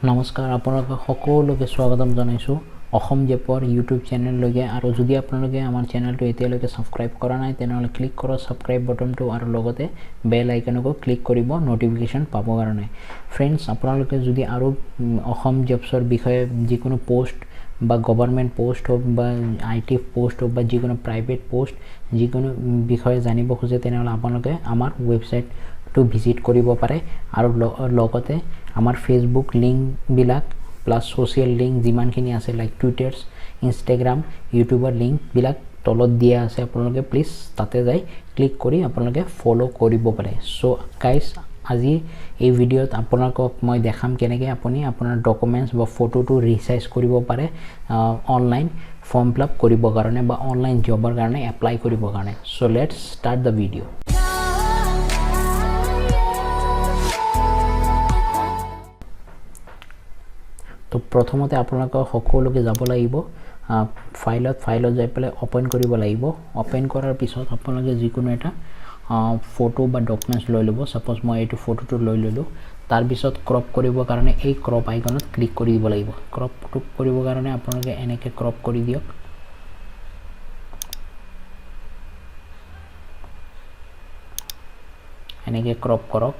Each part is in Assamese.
নমস্কাৰ আপোনালোকক সকলোকে স্বাগতম জনাইছো অসম জেপৰ ইউটিউব চেনেল লগে আৰু যদি আপোনালোকে আমাৰ চেনেলটো এতিয়ালৈকে সাবস্ক্ৰাইব কৰা নাই তেনেহলে ক্লিক কৰক সাবস্ক্ৰাইব বাটনটো আৰু লগতে বেল আইকনকো ক্লিক কৰিব নটিফিকেশন পাব কাৰণে फ्रेंड्स আপোনালোকে যদি আৰু অসম জেপছৰ বিষয়ে যিকোনো পোষ্ট বা গভৰ্ণমেন্ট পোষ্ট হোক বা আইটি পোষ্ট হোক বা যিকোনো প্ৰাইভেট পোষ্ট যিকোনো বিষয়ে জানিব খোজে তেনেহলে আপোনালোকে আমাৰ ওয়েবসাইট to visit কৰিব পাৰে আৰু লগতে আমাৰ ফেসবুক লিংক বিলাক প্লাস সোশ্যাল লিংক যিমানখিনি আছে লাইক টুইটাৰ ইনষ্টাগ্ৰাম ইউটিউবৰ লিংক বিলাক তলত দিয়া আছে আপোনালোকে প্লিজ তাতে যাই ক্লিক কৰি আপোনালোকে ফলো কৰিব পাৰে সো গাইস আজি এই ভিডিওত আপোনালোকক মই দেখাম কেনেকৈ আপুনি আপোনাৰ ডকুমেন্টস বা ফটোটো ৰিসাইজ কৰিব পাৰে অনলাইন ফৰ্ম ফিলআপ কৰিব কাৰণে বা অনলাইন জবৰ কাৰণে এপ্লাই কৰিব কাৰণে so let's start the video তো প্ৰথমতে আপোনালোকক সকলোকে যাব লাগিব ফাইলত যাই পেলাই ওপেন কৰিব লাগিব ওপেন কৰাৰ পিছত আপোনালোকে যিকোনো এটা ফটো বা ডকুমেন্টস লৈ লব সপোজ মই এইটো ফটোটো লৈ ললো তাৰ পিছত ক্ৰপ কৰিবৰ কাৰণে এই ক্ৰপ আইকনত ক্লিক কৰি দিব লাগিব ক্ৰপ কৰিবৰ কাৰণে আপোনালোকে এনেকৈ ক্ৰপ কৰি দিয়ক এনেকৈ ক্ৰপ কৰক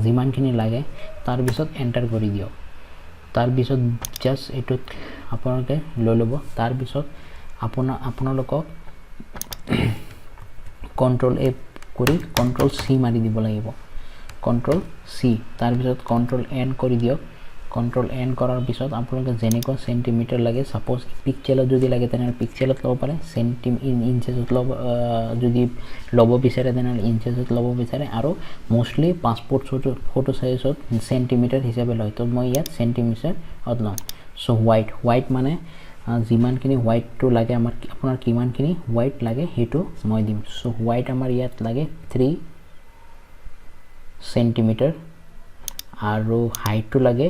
যিমানখিনি লাগে তাৰ পিছত এন্টাৰ কৰি দিয়ক তাৰ পিছত জাস্ট এটো আপোনালোকে লৈ লব তাৰ পিছত আপোনালোকক কন্ট্ৰোল এ কৰি কন্ট্ৰোল সি মাৰি দিব লাগিব কন্ট্ৰোল সি তাৰ পিছত কন্ট্ৰোল এন কৰি দিয়ক কন্ট্ৰোল এন কৰাৰ পিছত আপোনালোকে যেনেকৈ সেন্টিমিটাৰ লাগে সপোজ পিক্সেলত যদি লাগে তেনেহলে পিক্সেলত লব পাৰে ইঞ্চেছত লব যদি লব বিচাৰে তেনেহলে ইঞ্চেছত লব বিচাৰে আৰু মোস্টলি পাসপোর্ট ফটো সাইজত সেন্টিমিটার হিচাপে লয় তো মই ইয়াত সেন্টিমিটার লম সো হোয়াইট মানে যিমানখিনি হোয়াইটটো লাগে আমাৰ আপোনাৰ কিমানখিনি হোয়াইট লাগে হেতু মই দিম সো হোয়াইট আমাৰ ইয়াত লাগে 3 সেন্টিমিটাৰ আৰু হাইটটো লাগে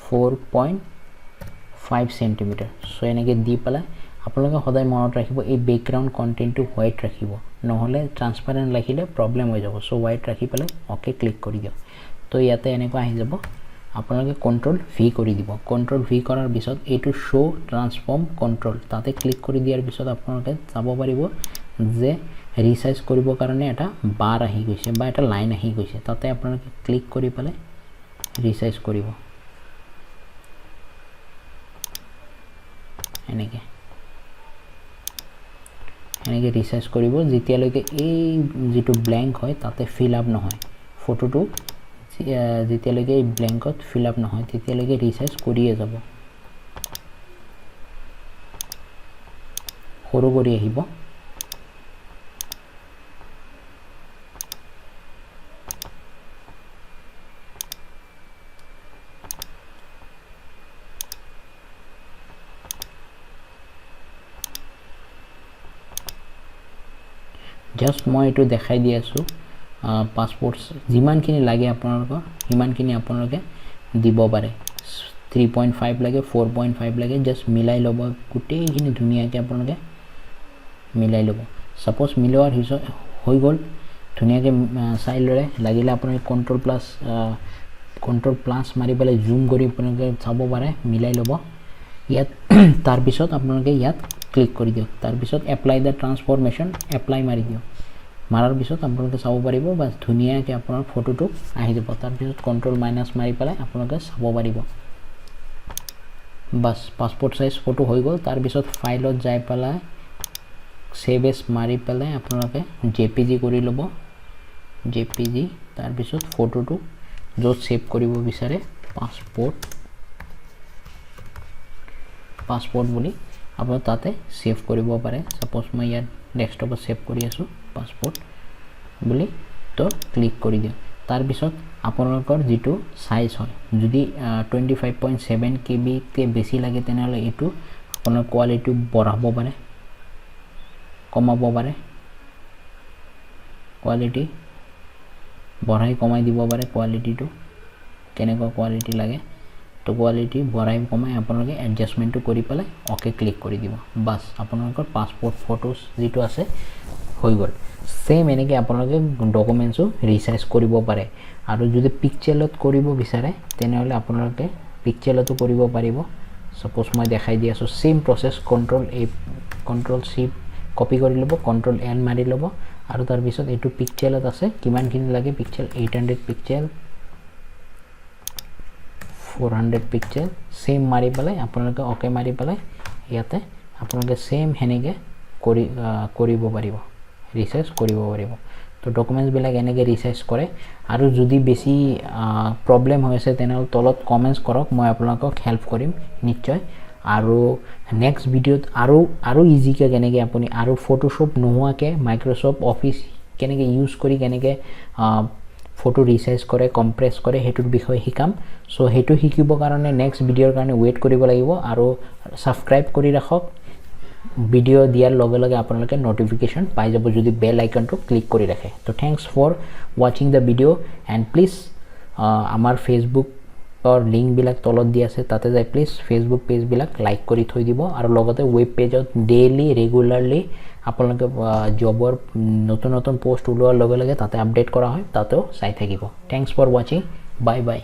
4.5 সেন্টিমিটাৰ সো এনেকে দি পেলাই আপোনালোকে সদায় মনত ৰাখিব এই ব্যাকগ্ৰাউণ্ড কন্টেন্টটো হোয়াইট ৰাখিব নহলে ট্ৰান্সপাৰেন্ট ৰাখিলে প্ৰবলেম হৈ যাব সো হোয়াইট ৰাখি পেলাই ওকে ক্লিক কৰি দিয়ক তো ইয়াতে এনেকৈ আহি যাব আপোনালোকে কন্ট্ৰোল ভি কৰি দিব কন্ট্ৰোল ভি কৰাৰ পিছত এইটো শো ট্ৰান্সফৰ্ম কন্ট্ৰোল তাতে ক্লিক কৰি দিয়াৰ পিছত আপোনালোকে চাব পাৰিব যে ৰিসাইজ কৰিবৰ কাৰণে এটা বাৰ আহি গৈছে বা এটা লাইন আহি গৈছে তাতে আপোনালোকে ক্লিক কৰি পেলাই ৰিসাইজ কৰিব এনেকে ৰিসাইজ কৰিব যেতিয়ালৈকে এই যেটো ব্ল্যাঙ্ক হয় তাতে ফিল আপ নহয় ফটোটো যেতিয়ালৈকে এই ব্ল্যাঙ্কত ফিল আপ নহয় তেতিয়ালৈকে ৰিসাইজ কৰিয়ে যাব সৰু কৰি আহিব জাস্ট মই এটো দেখাই দি আছো পাসপোৰ্টস যিমানখিনি লাগে আপোনালোকৰ হিমানখিনি আপোনালোকে দিব পাৰে 3.5 লাগে 4.5 লাগে জাস্ট মিলাই লব গুটেইখিনি ধুনিয়াকৈ আপোনালোকে মিলাই লব সপোজ মিলোৱাৰ হৈ গল ধুনিয়াকৈ চাই লৰে লাগিলে আপোনালোকে কন্ট্ৰোল প্লাস মাৰি পেলাই জুম কৰি আপোনালোকে চাব পাৰে মিলাই লব ইয়াত তাৰ পিছত আপোনালোকে ইয়াত ক্লিক কৰি দিয়ক তাৰ পিছত এপ্লাই দা ট্ৰান্সফৰমেশন এপ্লাই মাৰি দিয়ক মাৰাৰ পিছত আপোনালোকে চাব পাৰিব বাস ধুনিয়াকৈ আপোনাৰ ফটোটো আহি যাব তাৰ পিছত কন্ট্ৰোল মাইনাস মাৰি পেলাই আপোনালোকে চাব পাৰিব বাস পাসপোৰ্ট সাইজ ফটো হৈ গল তাৰ পিছত ফাইলত যাই পেলাই সেভ এস মাৰি পেলাই আপোনালোকে জেপিজি কৰি লব জেপিজি তাৰ পিছত ফটোটো য'ত সেভ কৰিব বিচাৰে পাসপোৰ্ট বুলি আপোনাৰ তাতে সেভ কৰিব পাৰে সপোজ মই ইয়াত ডেস্কটপত সেভ কৰি আছো পাসপোৰ্ট বুলি তো ক্লিক কৰি দিও তাৰ পিছত আপোনালোকৰ যেটো সাইজ হয় যদি 25.7 KB কে বেছি লাগে তেনেহলে এটো আপোনাৰ কোৱালিটি বঢ়াব পাৰে কমাব পাৰে কোৱালিটি বঢ়াই কমাই দিব পাৰে কোৱালিটিটো কেনেকুৱা কোৱালিটি লাগে তো কোৱালিটি বঢ়াই কমাই আপোনালোকে এডজাস্টমেন্টটো কৰি পেলাই ওকে ক্লিক কৰি দিব বাস আপোনালোকৰ পাসপোর্ট ফটোস যেটো আছে হৈ গ'ল সেম এনেকৈ আপোনালোকে ডকুমেণ্টছো ৰিচাইজ কৰিব পাৰে আৰু যদি পিক্সেলত কৰিব বিচাৰে তেনেহ'লে আপোনালোকে পিক্সেলতো কৰিব পাৰিব সপোজ মই দেখাই দি আছোঁ সেম প্ৰসেছ কন্ট্ৰোল C কপি কৰি ল'ব কন্ট্ৰোল N মাৰি ল'ব আৰু তাৰ পিছত এইটো পিক্সেলত আছে কিমানখিনি লাগে পিক্সেল 800 পিক্সেল 400 পিক্সেল সেম মাৰি পেলাই আপোনালোকে ওকে মাৰি পেলাই ইয়াতে আপোনালোকে সেম হেনেকে কৰিব পাৰিব ৰিচাইজ কৰিব পাৰিব তো ডকুমেন্টছ বিলাক এনেকে ৰিচাইজ কৰে আৰু যদি বেছি প্ৰবলেম হৈ আছে তেনেহ'লে তলত কমেন্টছ কৰক মই আপোনালোকক হেল্প কৰিম নিশ্চয় আৰু নেক্সট ভিডিঅ'ত আৰু ইজিকে কেনেকৈ আপুনি আৰু ফটোশ্বপ নোহোৱাকৈ মাইক্ৰ'ছফ্ট অফিচ কেনেকৈ ইউজ কৰি কেনেকৈ ফটো ৰিচাইজ কৰে কম্প্ৰেছ কৰে হেতুৰ বিষয়ে শিকাম সো হেতু শিকিবৰ কাৰণে নেক্সট ভিডিঅ'ৰ কাৰণে ওয়েট কৰিব লাগিব আৰু সাবস্ক্ৰাইব কৰি ৰাখক ভিডিঅ' দিয়াৰ লগে লগে আপোনালোকে নটিফিকেশন পাই যাব যদি বেল আইকনটো ক্লিক কৰি ৰাখে তো thanks for watching the video' and please আমাৰ ফেচবুকৰ লিংক বিলাক তলত দি আছে তাতে যাই প্লিজ ফেচবুক পেজ বিলাক লাইক কৰি থৈ দিব আৰু লগতে ওয়েব পেজত ডেইলি ৰেগুলাৰলি আপোনালোকে জবৰ নতুন নতুন পোষ্ট ওলোৱাৰ লগে লগে তাতে আপডেট কৰা হয় তাতেও চাই থাকিব thanks for watching bye by